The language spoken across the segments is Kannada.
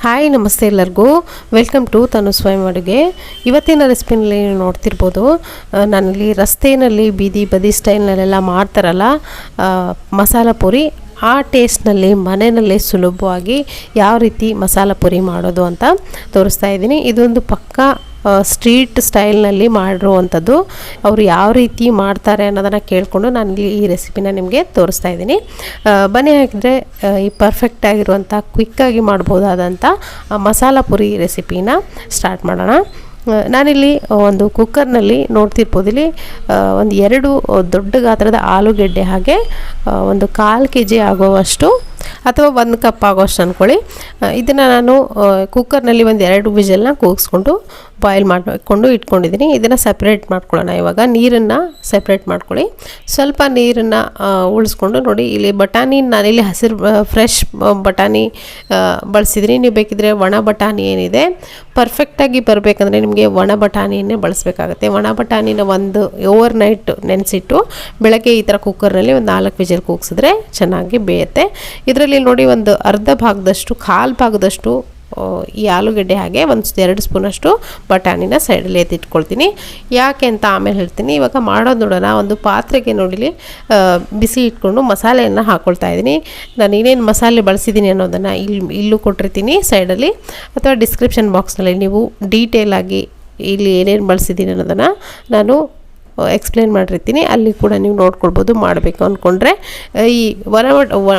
ಹಾಯ್ ನಮಸ್ತೆ ಎಲ್ಲರಿಗೂ ವೆಲ್ಕಮ್ ಟು ತನು ಸ್ವಯಂ ಅಡುಗೆ. ಇವತ್ತಿನ ರೆಸಿಪಿನಲ್ಲಿ ನೋಡ್ತಿರ್ಬೋದು, ನಾನಿಲ್ಲಿ ರಸ್ತೆಯಲ್ಲಿ ಬೀದಿ ಬದಿ ಸ್ಟೈಲ್ನಲ್ಲೆಲ್ಲ ಮಾಡ್ತಾರಲ್ಲ ಮಸಾಲ ಪುರಿ, ಆ ಟೇಸ್ಟ್ನಲ್ಲಿ ಮನೆಯಲ್ಲೇ ಸುಲಭವಾಗಿ ಯಾವ ರೀತಿ ಮಸಾಲ ಪುರಿ ಮಾಡೋದು ಅಂತ ತೋರಿಸ್ತಾ ಇದ್ದೀನಿ. ಇದೊಂದು ಪಕ್ಕಾ ಸ್ಟ್ರೀಟ್ ಸ್ಟೈಲ್ನಲ್ಲಿ ಮಾಡಿರುವಂಥದ್ದು. ಅವರು ಯಾವ ರೀತಿ ಮಾಡ್ತಾರೆ ಅನ್ನೋದನ್ನು ಕೇಳಿಕೊಂಡು ನಾನು ಈ ರೆಸಿಪಿನ ನಿಮಗೆ ತೋರಿಸ್ತಾ ಇದ್ದೀನಿ. ಬನ್ನಿ ಹಾಕಿದರೆ ಈ ಪರ್ಫೆಕ್ಟಾಗಿರುವಂಥ ಕ್ವಿಕ್ಕಾಗಿ ಮಾಡ್ಬೋದಾದಂಥ ಮಸಾಲ ಪುರಿ ರೆಸಿಪಿನ ಸ್ಟಾರ್ಟ್ ಮಾಡೋಣ. ನಾನಿಲ್ಲಿ ಒಂದು ಕುಕ್ಕರ್ನಲ್ಲಿ ನೋಡ್ತಿರ್ಬೋದು, ಇಲ್ಲಿ ಒಂದು 2 ದೊಡ್ಡ ಗಾತ್ರದ ಆಲೂಗೆಡ್ಡೆ, ಹಾಗೆ ಒಂದು 1/4 kg ಆಗುವಷ್ಟು ಅಥವಾ 1 ಕಪ್ ಆಗೋಷ್ಟು ಅಂದ್ಕೊಳ್ಳಿ. ಇದನ್ನು ನಾನು ಕುಕ್ಕರ್ನಲ್ಲಿ ಒಂದು 2 ವಿಷಲ್ನ ಕೂಗಿಸ್ಕೊಂಡು ಬಾಯ್ಲ್ ಮಾಡಿಕೊಂಡು ಇಟ್ಕೊಂಡಿದ್ದೀನಿ. ಇದನ್ನು ಸಪ್ರೇಟ್ ಮಾಡ್ಕೊಳ್ಳೋಣ. ಇವಾಗ ನೀರನ್ನು ಸಪ್ರೇಟ್ ಮಾಡ್ಕೊಳ್ಳಿ. ಸ್ವಲ್ಪ ನೀರನ್ನು ಉಳಿಸ್ಕೊಂಡು ನೋಡಿ, ಇಲ್ಲಿ ಬಟಾಣಿ ನಾನಿಲ್ಲಿ ಹಸಿರು ಫ್ರೆಶ್ ಬಟಾಣಿ ಬಳಸಿದ್ದೀನಿ. ನೀವು ಬೇಕಿದ್ರೆ ಒಣ ಬಟಾಣಿ ಏನಿದೆ ಪರ್ಫೆಕ್ಟಾಗಿ ಬರಬೇಕಂದ್ರೆ ನಿಮಗೆ ಒಣ ಬಟಾಣಿಯನ್ನೇ ಬಳಸಬೇಕಾಗುತ್ತೆ. ಒಣ ಬಟಾಣಿನ ಒಂದು ಓವರ್ ನೈಟ್ ನೆನೆಸಿಟ್ಟು ಬೆಳಗ್ಗೆ ಈ ಥರ ಕುಕ್ಕರ್ನಲ್ಲಿ ಒಂದು 4 ವಿಷಲ್ ಕೂಗಿಸಿದ್ರೆ ಚೆನ್ನಾಗಿ ಬೇಯುತ್ತೆ. ಇದರಲ್ಲಿ ನೋಡಿ, ಒಂದು ಅರ್ಧ ಭಾಗದಷ್ಟು, 1/4 ಭಾಗದಷ್ಟು ಈ ಆಲೂಗೆಡ್ಡೆ, ಹಾಗೆ ಒಂದು 2 ಸ್ಪೂನಷ್ಟು ಬಟಾಣಿನ ಸೈಡಲ್ಲಿ ಎತ್ತಿಟ್ಕೊಳ್ತೀನಿ. ಯಾಕೆ ಅಂತ ಆಮೇಲೆ ಹೇಳ್ತೀನಿ. ಇವಾಗ ಮಾಡೋದು ನೋಡೋಣ. ಒಂದು ಪಾತ್ರೆಗೆ ನೋಡಿಲಿ ಬಿಸಿ ಇಟ್ಕೊಂಡು ಮಸಾಲೆಯನ್ನು ಹಾಕ್ಕೊಳ್ತಾ ಇದ್ದೀನಿ. ನಾನು ಏನೇನು ಮಸಾಲೆ ಬಳಸಿದ್ದೀನಿ ಅನ್ನೋದನ್ನು ಇಲ್ಲೂ ಕೊಟ್ಟಿರ್ತೀನಿ ಸೈಡಲ್ಲಿ, ಅಥವಾ ಡಿಸ್ಕ್ರಿಪ್ಷನ್ ಬಾಕ್ಸ್ನಲ್ಲಿ ನೀವು ಡೀಟೇಲಾಗಿ ಇಲ್ಲಿ ಏನೇನು ಬಳಸಿದ್ದೀನಿ ಅನ್ನೋದನ್ನು ನಾನು ಎಕ್ಸ್ಪ್ಲೇನ್ ಮಾಡಿರ್ತೀನಿ. ಅಲ್ಲಿ ಕೂಡ ನೀವು ನೋಡ್ಕೊಳ್ಬೋದು. ಮಾಡಬೇಕು ಅಂದ್ಕೊಂಡ್ರೆ ಈ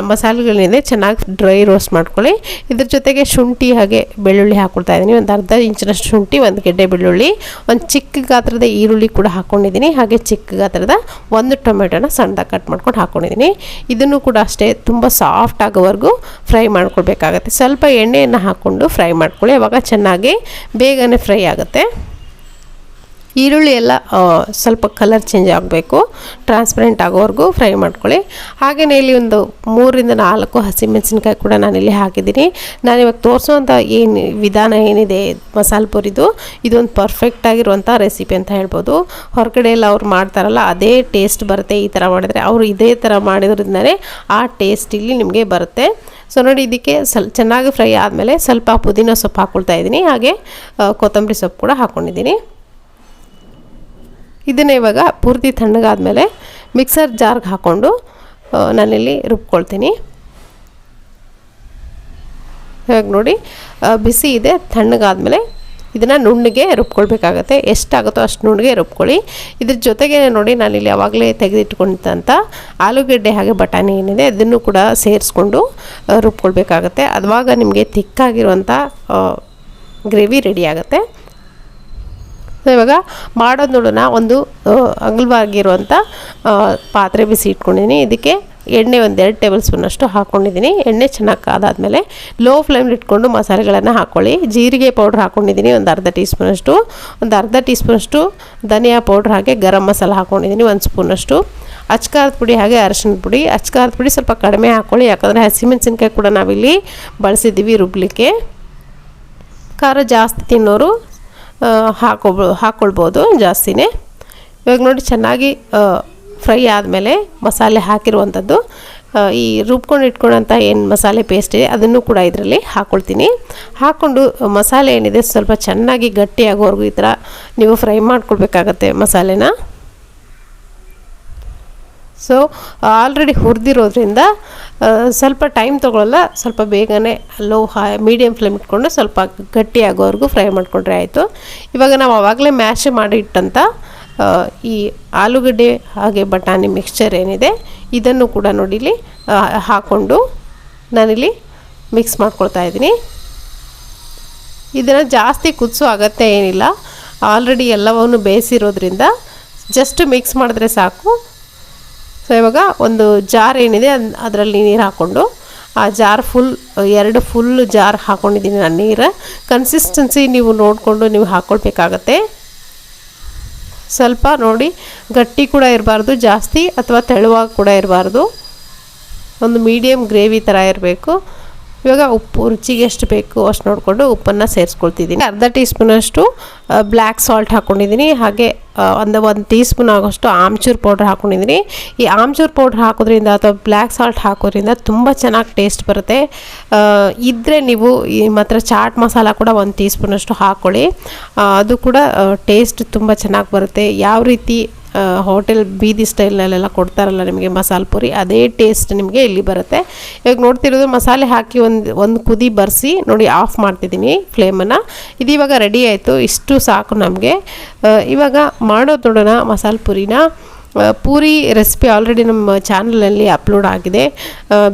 ಮಸಾಲೆಗಳನ್ನಿದೆ ಚೆನ್ನಾಗಿ ಡ್ರೈ ರೋಸ್ಟ್ ಮಾಡ್ಕೊಳ್ಳಿ. ಇದ್ರ ಜೊತೆಗೆ ಶುಂಠಿ ಹಾಗೆ ಬೆಳ್ಳುಳ್ಳಿ ಹಾಕ್ಕೊಳ್ತಾ ಇದ್ದೀನಿ. ಒಂದು ಅರ್ಧ ಇಂಚಿನಷ್ಟು ಶುಂಠಿ, 1 ಗೆಡ್ಡೆ ಬೆಳ್ಳುಳ್ಳಿ, ಒಂದು ಚಿಕ್ಕ ಗಾತ್ರದ ಈರುಳ್ಳಿ ಕೂಡ ಹಾಕ್ಕೊಂಡಿದ್ದೀನಿ. ಹಾಗೆ ಚಿಕ್ಕ ಗಾತ್ರದ 1 ಟೊಮೆಟೊನ ಸಣ್ಣದಾಗಿ ಕಟ್ ಮಾಡ್ಕೊಂಡು ಹಾಕ್ಕೊಂಡಿದ್ದೀನಿ. ಇದನ್ನು ಕೂಡ ಅಷ್ಟೇ ತುಂಬ ಸಾಫ್ಟ್ ಆಗೋವರೆಗೂ ಫ್ರೈ ಮಾಡ್ಕೊಳ್ಬೇಕಾಗತ್ತೆ. ಸ್ವಲ್ಪ ಎಣ್ಣೆಯನ್ನು ಹಾಕ್ಕೊಂಡು ಫ್ರೈ ಮಾಡ್ಕೊಳ್ಳಿ. ಅವಾಗ ಚೆನ್ನಾಗಿ ಬೇಗನೆ ಫ್ರೈ ಆಗುತ್ತೆ. ಈರುಳ್ಳಿ ಎಲ್ಲ ಸ್ವಲ್ಪ ಕಲರ್ ಚೇಂಜ್ ಆಗಬೇಕು, ಟ್ರಾನ್ಸ್ಪರೆಂಟ್ ಆಗೋವರೆಗೂ ಫ್ರೈ ಮಾಡ್ಕೊಳ್ಳಿ. ಹಾಗೆಯೇ ಇಲ್ಲಿ ಒಂದು 3ರಿಂದ 4 ಹಸಿಮೆಣಸಿನ್ಕಾಯಿ ಕೂಡ ನಾನಿಲ್ಲಿ ಹಾಕಿದ್ದೀನಿ. ನಾನಿವಾಗ ತೋರಿಸುವಂಥ ವಿಧಾನ ಏನಿದೆ ಮಸಾಲ ಪುರಿದು, ಇದೊಂದು ಪರ್ಫೆಕ್ಟಾಗಿರುವಂಥ ರೆಸಿಪಿ ಅಂತ ಹೇಳ್ಬೋದು. ಹೊರಗಡೆ ಎಲ್ಲ ಅವ್ರು ಮಾಡ್ತಾರಲ್ಲ ಅದೇ ಟೇಸ್ಟ್ ಬರುತ್ತೆ. ಈ ಥರ ಮಾಡಿದ್ರೆ ಅವರು ಇದೇ ಥರ ಮಾಡಿದ್ರಿಂದಲೇ ಆ ಟೇಸ್ಟ್ ಇಲ್ಲಿ ನಿಮಗೆ ಬರುತ್ತೆ. ಸೊ ನೋಡಿ, ಇದಕ್ಕೆ ಚೆನ್ನಾಗಿ ಫ್ರೈ ಆದಮೇಲೆ ಸ್ವಲ್ಪ ಪುದೀನ ಸೊಪ್ಪು ಹಾಕ್ಕೊಳ್ತಾ ಇದ್ದೀನಿ. ಹಾಗೆ ಕೊತ್ತಂಬರಿ ಸೊಪ್ಪು ಕೂಡ ಹಾಕ್ಕೊಂಡಿದ್ದೀನಿ. ಇದನ್ನು ಇವಾಗ ಪೂರ್ತಿ ತಣ್ಣಗಾದ್ಮೇಲೆ ಮಿಕ್ಸರ್ ಜಾರ್ಗೆ ಹಾಕ್ಕೊಂಡು ನಾನಿಲ್ಲಿ ರುಬ್ಕೊಳ್ತೀನಿ. ಇವಾಗ ನೋಡಿ, ಬಿಸಿ ಇದೆ. ತಣ್ಣಗಾದ್ಮೇಲೆ ಇದನ್ನು ನುಣ್ಣಗೆ ರುಬ್ಕೊಳ್ಬೇಕಾಗತ್ತೆ. ಎಷ್ಟಾಗುತ್ತೋ ಅಷ್ಟು ನುಣ್ಣಗೆ ರುಬ್ಕೊಳ್ಳಿ. ಇದ್ರ ಜೊತೆಗೆ ನೋಡಿ, ನಾನಿಲ್ಲಿ ಆವಾಗಲೇ ತೆಗೆದಿಟ್ಕೊಂಡಂಥ ಆಲೂಗೆಡ್ಡೆ ಹಾಗೆ ಬಟಾಣಿ ಏನಿದೆ ಅದನ್ನು ಕೂಡ ಸೇರಿಸ್ಕೊಂಡು ರುಬ್ಕೊಳ್ಬೇಕಾಗತ್ತೆ. ಅದುವಾಗ ನಿಮಗೆ ತಿಕ್ಕಾಗಿರುವಂಥ ಗ್ರೇವಿ ರೆಡಿ ಆಗುತ್ತೆ. ಇವಾಗ ಮಾಡೋದು ನೋಡೋಣ. ಒಂದು ಅಗಲವಾಗಿರುವಂಥ ಪಾತ್ರೆ ಬಿಸಿ ಇಟ್ಕೊಂಡಿದ್ದೀನಿ. ಇದಕ್ಕೆ ಎಣ್ಣೆ ಒಂದು 2 ಟೇಬಲ್ ಸ್ಪೂನಷ್ಟು ಹಾಕ್ಕೊಂಡಿದ್ದೀನಿ. ಎಣ್ಣೆ ಚೆನ್ನಾಗಿ ಕಾದಾದಮೇಲೆ ಲೋ ಫ್ಲೇಮ್ಲಿ ಇಟ್ಕೊಂಡು ಮಸಾಲೆಗಳನ್ನು ಹಾಕ್ಕೊಳ್ಳಿ. ಜೀರಿಗೆ ಪೌಡ್ರ್ ಹಾಕ್ಕೊಂಡಿದ್ದೀನಿ ಒಂದು ಅರ್ಧ ಟೀ ಸ್ಪೂನಷ್ಟು, ಒಂದು ಅರ್ಧ ಟೀ ಸ್ಪೂನಷ್ಟು ಧನಿಯಾ ಪೌಡ್ರ್, ಹಾಗೆ ಗರಂ ಮಸಾಲ ಹಾಕ್ಕೊಂಡಿದ್ದೀನಿ 1 ಸ್ಪೂನಷ್ಟು, ಅಚ್ಕಾರದ ಪುಡಿ ಹಾಗೆ ಅರಶಿಣದ ಪುಡಿ. ಅಚ್ಕಾರದ ಪುಡಿ ಸ್ವಲ್ಪ ಕಡಿಮೆ ಹಾಕ್ಕೊಳ್ಳಿ, ಯಾಕಂದರೆ ಹಸಿಮೆಣಸಿನ್ಕಾಯಿ ಕೂಡ ನಾವಿಲ್ಲಿ ಬಳಸಿದ್ದೀವಿ ರುಬ್ಲಿಕ್ಕೆ. ಖಾರ ಜಾಸ್ತಿ ತಿನ್ನೋರು ಹಾಕ್ಕೊಳ್ಬೋದು ಜಾಸ್ತಿನೇ. ಇವಾಗ ನೋಡಿ, ಚೆನ್ನಾಗಿ ಫ್ರೈ ಆದಮೇಲೆ ಮಸಾಲೆ ಹಾಕಿರುವಂಥದ್ದು, ಈ ರುಬ್ಕೊಂಡು ಇಟ್ಕೊಳ್ಳೋಂಥ ಏನು ಮಸಾಲೆ ಪೇಸ್ಟ್ ಇದೆ ಅದನ್ನು ಕೂಡ ಇದರಲ್ಲಿ ಹಾಕ್ಕೊಳ್ತೀನಿ. ಹಾಕ್ಕೊಂಡು ಮಸಾಲೆ ಏನಿದೆ ಸ್ವಲ್ಪ ಚೆನ್ನಾಗಿ ಗಟ್ಟಿಯಾಗೋವರೆಗೂ ಈ ಥರ ನೀವು ಫ್ರೈ ಮಾಡ್ಕೊಳ್ಬೇಕಾಗತ್ತೆ ಮಸಾಲೆನ. ಸೊ ಆಲ್ರೆಡಿ ಹುರಿದಿರೋದ್ರಿಂದ ಸ್ವಲ್ಪ ಟೈಮ್ ತೊಗೊಳ್ಳಲ್ಲ, ಸ್ವಲ್ಪ ಬೇಗನೆ ಮೀಡಿಯಮ್ ಫ್ಲೇಮ್ ಇಟ್ಕೊಂಡು ಸ್ವಲ್ಪ ಗಟ್ಟಿಯಾಗೋವರೆಗೂ ಫ್ರೈ ಮಾಡಿಕೊಂಡ್ರೆ ಆಯಿತು. ಇವಾಗ ನಾವು ಆವಾಗಲೇ ಮ್ಯಾಶ್ ಮಾಡಿ ಇಟ್ಟಂಥ ಈ ಆಲೂಗಡ್ಡೆ ಹಾಗೆ ಬಟಾಣಿ ಮಿಕ್ಸ್ಚರ್ ಏನಿದೆ ಇದನ್ನು ಕೂಡ ನೋಡಿಲಿ ಹಾಕ್ಕೊಂಡು ನಾನಿಲ್ಲಿ ಮಿಕ್ಸ್ ಮಾಡ್ಕೊಳ್ತಾ ಇದ್ದೀನಿ. ಇದನ್ನು ಜಾಸ್ತಿ ಕುದಿಸೋ ಅಗತ್ಯ ಏನಿಲ್ಲ, ಆಲ್ರೆಡಿ ಎಲ್ಲವನ್ನು ಬೇಯಿಸಿರೋದ್ರಿಂದ ಜಸ್ಟ್ ಮಿಕ್ಸ್ ಮಾಡಿದ್ರೆ ಸಾಕು. ಸೊ ಇವಾಗ ಒಂದು ಜಾರ್ ಏನಿದೆ ಅದರಲ್ಲಿ ನೀರು ಹಾಕ್ಕೊಂಡು, ಆ ಜಾರ್ ಫುಲ್ ಜಾರ್ ಹಾಕ್ಕೊಂಡಿದ್ದೀನಿ ನಾನು. ನೀರು ಕನ್ಸಿಸ್ಟೆನ್ಸಿ ನೀವು ನೋಡಿಕೊಂಡು ನೀವು ಹಾಕ್ಕೊಳ್ಬೇಕಾಗತ್ತೆ. ಸ್ವಲ್ಪ ನೋಡಿ, ಗಟ್ಟಿ ಕೂಡ ಇರಬಾರ್ದು ಜಾಸ್ತಿ, ಅಥವಾ ತೆಳುವಾಗಿ ಕೂಡ ಇರಬಾರ್ದು, ಒಂದು ಮೀಡಿಯಮ್ ಗ್ರೇವಿ ಥರ ಇರಬೇಕು. ಇವಾಗ ಉಪ್ಪು ರುಚಿಗೆ ಎಷ್ಟು ಬೇಕು ಅಷ್ಟು ನೋಡಿಕೊಂಡು ಉಪ್ಪನ್ನು ಸೇರಿಸ್ಕೊಳ್ತಿದ್ದೀನಿ. ಅರ್ಧ ಟೀ ಸ್ಪೂನಷ್ಟು ಬ್ಲ್ಯಾಕ್ ಸಾಲ್ಟ್ ಹಾಕ್ಕೊಂಡಿದ್ದೀನಿ. ಹಾಗೆ ಒಂದು ಟೀ ಸ್ಪೂನ್ ಆಗೋಷ್ಟು ಆಮ್ಚೂರ್ ಪೌಡ್ರ್ ಹಾಕ್ಕೊಂಡಿದ್ದೀನಿ. ಈ ಆಮ್ಚೂರ್ ಪೌಡ್ರ್ ಹಾಕೋದ್ರಿಂದ ಅಥವಾ ಬ್ಲ್ಯಾಕ್ ಸಾಲ್ಟ್ ಹಾಕೋದ್ರಿಂದ ತುಂಬ ಚೆನ್ನಾಗಿ ಟೇಸ್ಟ್ ಬರುತ್ತೆ. ಇದ್ದರೆ ನೀವು ಈ ಮಾತ್ರ ಚಾಟ್ ಮಸಾಲ ಕೂಡ ಒಂದು ಟೀ ಸ್ಪೂನಷ್ಟು ಹಾಕ್ಕೊಳ್ಳಿ. ಅದು ಕೂಡ ಟೇಸ್ಟ್ ತುಂಬ ಚೆನ್ನಾಗಿ ಬರುತ್ತೆ. ಯಾವ ರೀತಿ ಹೋಟೆಲ್ ಬೀದಿ ಸ್ಟೈಲ್ನಲ್ಲೆಲ್ಲ ಕೊಡ್ತಾರಲ್ಲ ನಿಮಗೆ ಮಸಾಲೆ ಪುರಿ, ಅದೇ ಟೇಸ್ಟ್ ನಿಮಗೆ ಇಲ್ಲಿ ಬರುತ್ತೆ. ಇವಾಗ ನೋಡ್ತಿರೋದು ಮಸಾಲೆ ಹಾಕಿ ಒಂದು ಕುದಿ ಬರೆಸಿ ನೋಡಿ ಆಫ್ ಮಾಡ್ತಿದ್ದೀನಿ ಫ್ಲೇಮನ್ನು. ಇದು ಇವಾಗ ರೆಡಿ ಆಯಿತು. ಇಷ್ಟು ಸಾಕು ನಮಗೆ. ಇವಾಗ ಮಾಡೋದು ನೋಡೋಣ ಮಸಾಲೆ ಪುರಿನ. ಪೂರಿ ರೆಸಿಪಿ ಆಲ್ರೆಡಿ ನಮ್ಮ ಚಾನಲಲ್ಲಿ ಅಪ್ಲೋಡ್ ಆಗಿದೆ.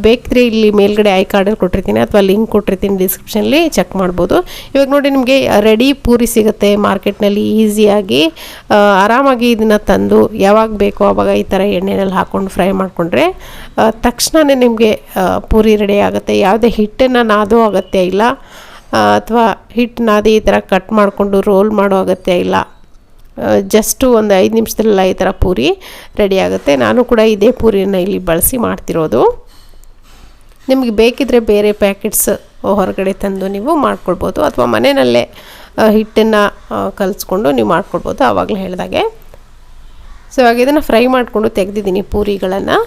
ಬೇಕಿದ್ರೆ ಇಲ್ಲಿ ಮೇಲ್ಗಡೆ ಐ ಕಾರ್ಡಲ್ಲಿ ಕೊಟ್ಟಿರ್ತೀನಿ ಅಥವಾ ಲಿಂಕ್ ಕೊಟ್ಟಿರ್ತೀನಿ, ಡಿಸ್ಕ್ರಿಪ್ಷನಲ್ಲಿ ಚೆಕ್ ಮಾಡ್ಬೋದು. ಇವಾಗ ನೋಡಿ ನಿಮಗೆ ರೆಡಿ ಪೂರಿ ಸಿಗುತ್ತೆ ಮಾರ್ಕೆಟ್ನಲ್ಲಿ ಈಸಿಯಾಗಿ. ಆರಾಮಾಗಿ ಇದನ್ನು ತಂದು ಯಾವಾಗ ಬೇಕೋ ಆವಾಗ ಈ ಥರ ಎಣ್ಣೆಯಲ್ಲಿ ಹಾಕ್ಕೊಂಡು ಫ್ರೈ ಮಾಡಿಕೊಂಡ್ರೆ ತಕ್ಷಣವೇ ನಿಮಗೆ ಪೂರಿ ರೆಡಿ ಆಗುತ್ತೆ. ಯಾವುದೇ ಹಿಟ್ಟನ್ನು ನಾದೋ ಅಗತ್ಯ ಇಲ್ಲ, ಅಥವಾ ಹಿಟ್ಟು ನಾದಿ ಈ ಥರ ಕಟ್ ಮಾಡಿಕೊಂಡು ರೋಲ್ ಮಾಡೋ ಅಗತ್ಯ ಇಲ್ಲ. ಜಸ್ಟು ಒಂದು 5 ನಿಮಿಷದಲ್ಲ ಈ ಥರ ಪೂರಿ ರೆಡಿ ಆಗುತ್ತೆ. ನಾನು ಕೂಡ ಇದೇ ಪೂರಿಯನ್ನು ಇಲ್ಲಿ ಬಳಸಿ ಮಾಡ್ತಿರೋದು. ನಿಮಗೆ ಬೇಕಿದ್ದರೆ ಬೇರೆ ಪ್ಯಾಕೆಟ್ಸ್ ಹೊರಗಡೆ ತಂದು ನೀವು ಮಾಡ್ಕೊಳ್ಬೋದು, ಅಥವಾ ಮನೆಯಲ್ಲೇ ಹಿಟ್ಟನ್ನು ಕಲಿಸ್ಕೊಂಡು ನೀವು ಮಾಡ್ಕೊಳ್ಬೋದು ಆವಾಗಲೇ ಹೇಳಿದಾಗೆ. ಸೊ ಇವಾಗ ಇದನ್ನು ಫ್ರೈ ಮಾಡಿಕೊಂಡು ತೆಗೆದಿದ್ದೀನಿ ಪೂರಿಗಳನ್ನು.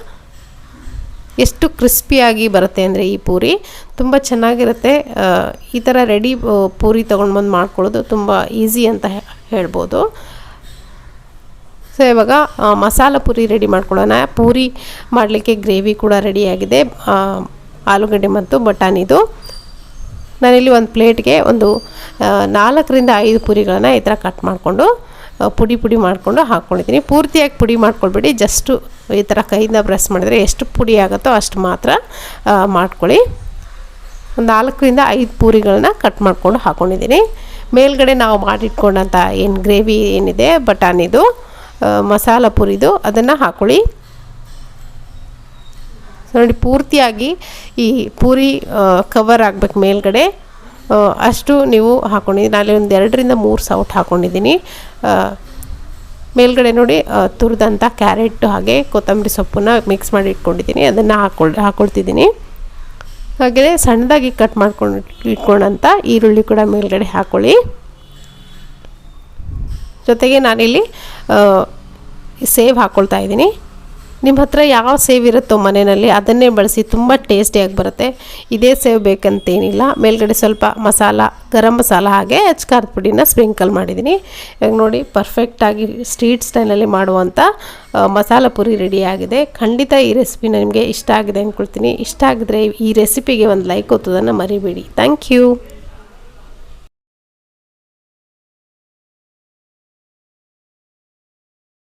ಎಷ್ಟು ಕ್ರಿಸ್ಪಿಯಾಗಿ ಬರುತ್ತೆ ಅಂದರೆ ಈ ಪೂರಿ ತುಂಬ ಚೆನ್ನಾಗಿರುತ್ತೆ. ಈ ಥರ ರೆಡಿ ಪೂರಿ ತೊಗೊಂಡು ಬಂದು ಮಾಡ್ಕೊಳ್ಳೋದು ತುಂಬ ಈಸಿ ಅಂತ ಹೇಳ್ಬೋದು. ಸೊ ಇವಾಗ ಮಸಾಲ ಪೂರಿ ರೆಡಿ ಮಾಡ್ಕೊಳ್ಳೋಣ. ಪೂರಿ ಮಾಡಲಿಕ್ಕೆ ಗ್ರೇವಿ ಕೂಡ ರೆಡಿಯಾಗಿದೆ, ಆಲೂಗಡ್ಡೆ ಮತ್ತು ಬಟಾಣಿದು. ನಾನಿಲ್ಲಿ ಒಂದು ಪ್ಲೇಟ್ಗೆ ಒಂದು 4ರಿಂದ 5 ಪೂರಿಗಳನ್ನು ಈ ಥರ ಕಟ್ ಮಾಡಿಕೊಂಡು ಪುಡಿ ಮಾಡಿಕೊಂಡು ಹಾಕ್ಕೊಂಡಿದ್ದೀನಿ. ಪೂರ್ತಿಯಾಗಿ ಪುಡಿ ಮಾಡ್ಕೊಳ್ಬೇಡಿ, ಜಸ್ಟು ಈ ಥರ ಕೈಯಿಂದ ಪ್ರೆಸ್ ಮಾಡಿದರೆ ಎಷ್ಟು ಪುಡಿ ಆಗುತ್ತೋ ಅಷ್ಟು ಮಾತ್ರ ಮಾಡ್ಕೊಳ್ಳಿ. ಒಂದು 4ರಿಂದ 5 ಪೂರಿಗಳನ್ನ ಕಟ್ ಮಾಡಿಕೊಂಡು ಹಾಕ್ಕೊಂಡಿದ್ದೀನಿ. ಮೇಲ್ಗಡೆ ನಾವು ಮಾಡಿಟ್ಕೊಂಡಂಥ ಏನು ಗ್ರೇವಿ ಏನಿದೆ ಬಟಾಣಿದು ಮಸಾಲ ಪೂರಿದು ಅದನ್ನು ಹಾಕ್ಕೊಳ್ಳಿ. ನೋಡಿ ಪೂರ್ತಿಯಾಗಿ ಈ ಪೂರಿ ಕವರ್ ಆಗಬೇಕು ಮೇಲ್ಗಡೆ, ಅಷ್ಟು ನೀವು ಹಾಕ್ಕೊಂಡಿದ್ದೀನಿ. ನಾಳೆ ಒಂದು 2ರಿಂದ 3 ಸೌಟ್ ಹಾಕ್ಕೊಂಡಿದ್ದೀನಿ. ಮೇಲ್ಗಡೆ ನೋಡಿ ತುರಿದಂಥ ಕ್ಯಾರೆಟ್ ಹಾಗೆ ಕೊತ್ತಂಬರಿ ಸೊಪ್ಪನ್ನು ಮಿಕ್ಸ್ ಮಾಡಿ ಇಟ್ಕೊಂಡಿದ್ದೀನಿ, ಅದನ್ನು ಹಾಕ್ಕೊಳ್ತಿದ್ದೀನಿ. ಹಾಗೆ ಸಣ್ಣದಾಗಿ ಕಟ್ ಇಟ್ಕೊಂಡಂಥ ಈರುಳ್ಳಿ ಕೂಡ ಮೇಲ್ಗಡೆ ಹಾಕ್ಕೊಳ್ಳಿ. ಜೊತೆಗೆ ನಾನಿಲ್ಲಿ ಸೇವ್ ಹಾಕ್ಕೊಳ್ತಾ ಇದ್ದೀನಿ. ನಿಮ್ಮ ಹತ್ರ ಯಾವ ಸೇವ್ ಇರುತ್ತೋ ಮನೆಯಲ್ಲಿ ಅದನ್ನೇ ಬಳಸಿ, ತುಂಬ ಟೇಸ್ಟಿಯಾಗಿ ಬರುತ್ತೆ. ಇದೇ ಸೇವ್ ಬೇಕಂತೇನಿಲ್ಲ. ಮೇಲ್ಗಡೆ ಸ್ವಲ್ಪ ಮಸಾಲ, ಗರಂ ಮಸಾಲ ಹಾಗೆ ಖಾರದ ಪುಡಿನ ಸ್ಪ್ರಿಂಕಲ್ ಮಾಡಿದ್ದೀನಿ. ಇವಾಗ ನೋಡಿ ಪರ್ಫೆಕ್ಟಾಗಿ ಸ್ಟ್ರೀಟ್ ಸ್ಟೈಲಲ್ಲಿ ಮಾಡುವಂಥ ಮಸಾಲ ಪುರಿ ರೆಡಿಯಾಗಿದೆ. ಖಂಡಿತ ಈ ರೆಸಿಪಿನ ನಿಮಗೆ ಇಷ್ಟ ಆಗಿದೆ ಅಂದ್ಕೊಳ್ತೀನಿ. ಇಷ್ಟ ಆಗಿದ್ರೆ ಈ ರೆಸಿಪಿಗೆ ಒಂದು ಲೈಕ್ ಒತ್ತೋದನ್ನು ಮರಿಬೇಡಿ. Thank you.